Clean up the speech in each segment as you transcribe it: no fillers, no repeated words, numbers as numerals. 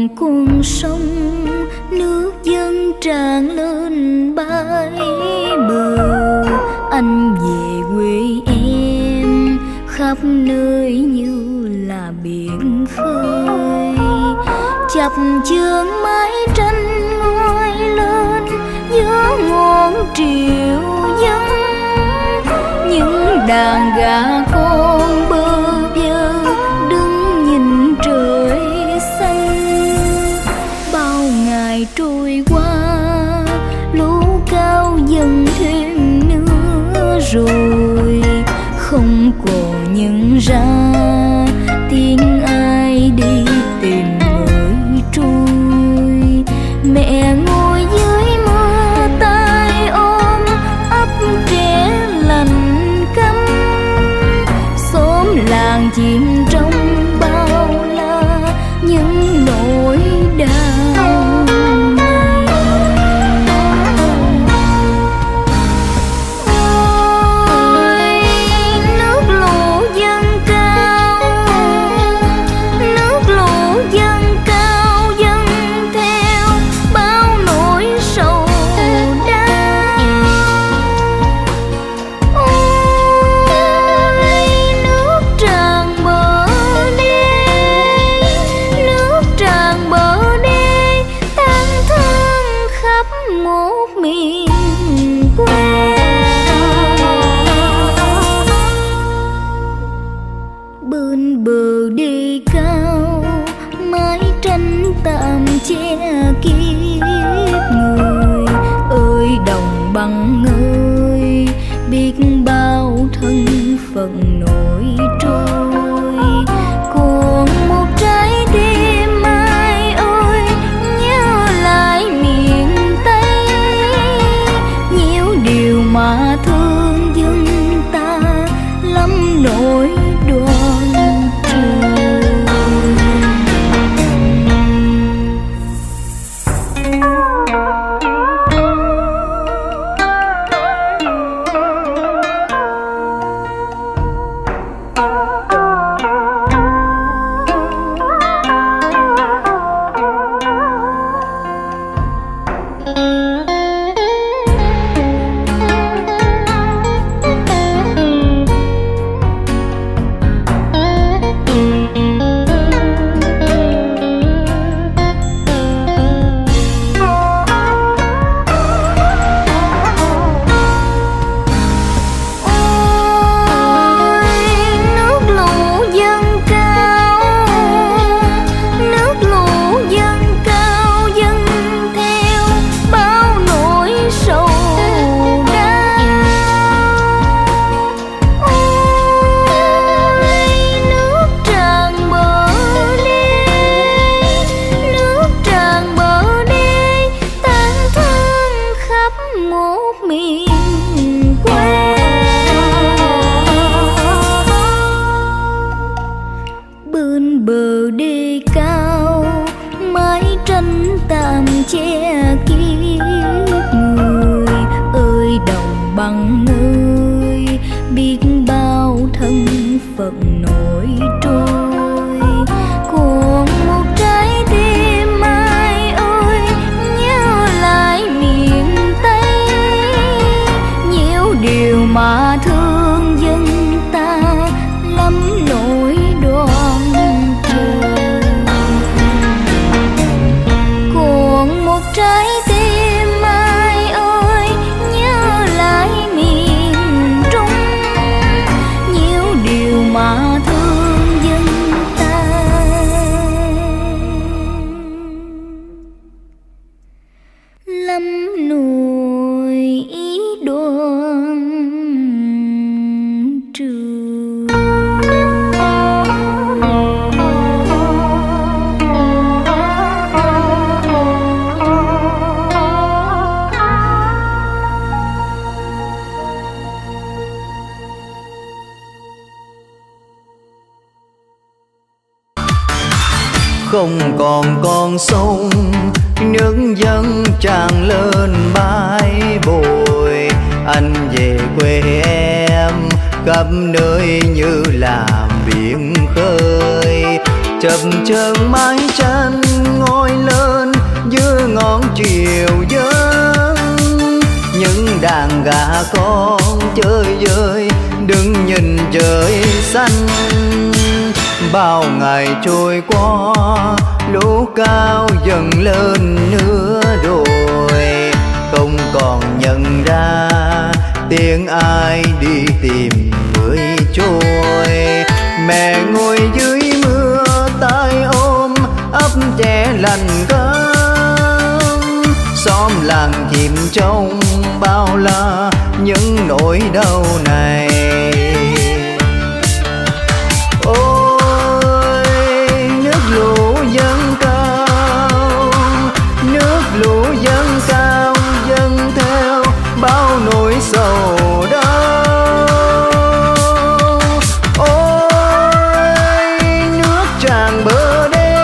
còn con sông, nước dâng tràn lên bãi bờ. Anh về quê em, khắp nơi như là biển khơi. Chập chờn mái tranh ngoi lên giữa ngọn triều dân. Những đàn gà con bơ vơ đứng nhìn trời xanh. Bao ngày trôi qua, lũ cao dần thêm nữa rồi. Không còn nhận ra tiếng ai đi tìm người trôi. Mẹ ngồi dưới mưa tay ôm ấp trẻ lành câm. Xóm làng chìm trong bao la những nỗi đau này. Ôi nước lũ dâng cao, nước lũ dâng cao dâng theo bao nỗi sầu đau. Ôi nước tràn bờ đê, nước tràn bờ đê tang thương khắp một miền quê. Bên bờ đê cao, mái tranh tạm che kiếp người. Ơi đồng bằng ơi, biết bao thân phận nổi trôi. Còn một trái tim ai ơi, nhớ lại miền Tây. Nhiều điều mà thương dân ta lắm nỗi đoan trường. Bên bờ đê cao, mái tranh tạm che kiếp người. Ơi đồng bằng ơi, biết bao thân phận nổi trôi. Còn một trái tim ai ơi, nhớ lại miền Tây. Nhiều điều mà thương dân ta lắm nỗi đoan trời. Còn một trái tim ai ơi, nhớ lại miền Trung. Nhiều điều mà thương dân ta lắm nỗi đoan trường. Không còn con sông, nước dâng tràn lên bãi bồi. Anh về quê em, khắp nơi như là biển khơi. Chập chờn mái tranh ngói đón chiều giấc. Những đàn gà con chơi vơi đừng nhìn trời xanh. Bao ngày trôi qua lũ cao dần lên nữa rồi, không còn nhận ra tiếng ai đi tìm người trôi. Mẹ ngồi dưới mưa tay ôm ấp trẻ lành cơm, xóm làng chìm trong bao la những nỗi đau này. Ôi nước lũ dâng cao, nước lũ dâng cao dâng theo bao nỗi sầu đau. Ôi nước tràn bờ đê,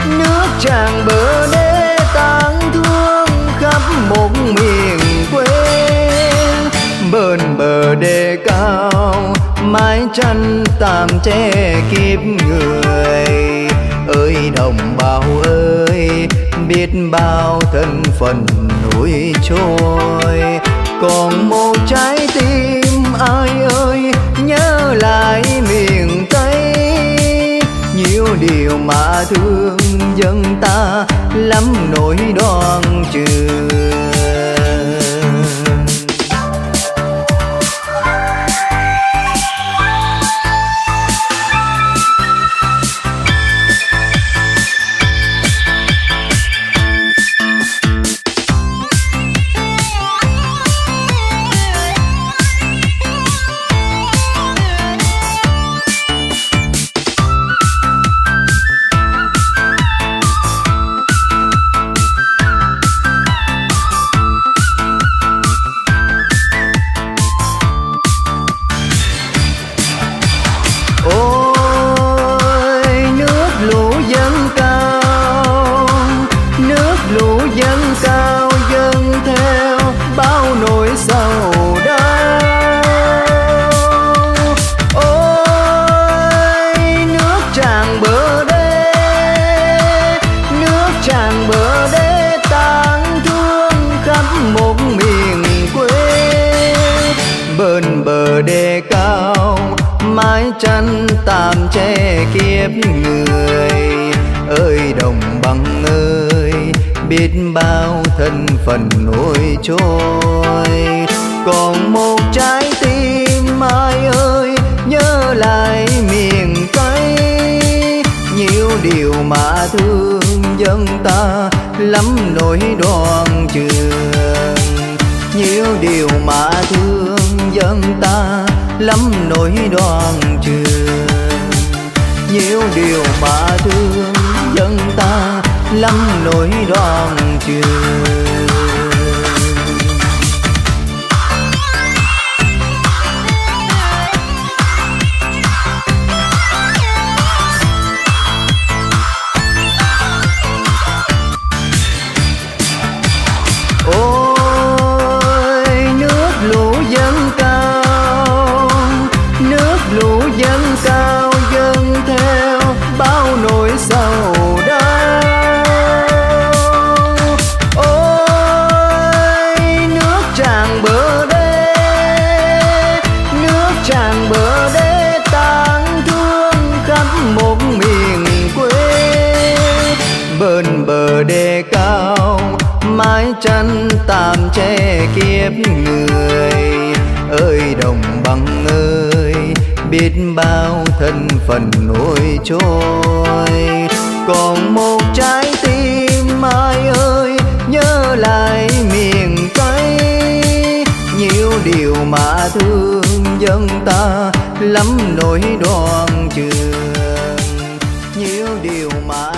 nước tràn bờ đê tang thương khắp một miền quê. Bên bờ đê cao mái tranh tạm che kiếp người. Ơi đồng bào ơi, biết bao thân phận núi trôi. Còn một trái tim ai ơi nhớ lại miền Tây. Nhiều điều mà thương dân ta lắm nỗi đoan trường. Dâng cao dâng theo bao nỗi sầu đau. Ôi nước tràn bờ đê, nước tràn bờ đê tang thương khắp một miền quê. Bên bờ đê cao mái tranh tạm che kiếp người. Ơi đồng bằng ơi, biết bao thân phận nổi trôi. Còn một trái tim ai ơi nhớ lại miền Tây. Nhiều điều mà thương dân ta lắm nỗi đoan trường. Nhiều điều mà thương dân ta lắm nỗi đoan trường. Nhiều điều mà thương dân ta lắm nỗi đoan trường. Ôi nước lũ dâng cao, nước lũ dâng cao dâng theo bao nỗi sầu đau. Ôi nước tràn bờ đê, nước tràn bờ đê tang thương khắp một miền quê. Bên bờ đê cao mái tranh tạm che kiếp người. Ơi đồng bằng ơi, biết bao thân phận nổi trôi. Còn một trái tim ai ơi nhớ lại miền Tây. Nhiều điều mà thương dân ta lắm nỗi đoan trường. Nhiều điều mà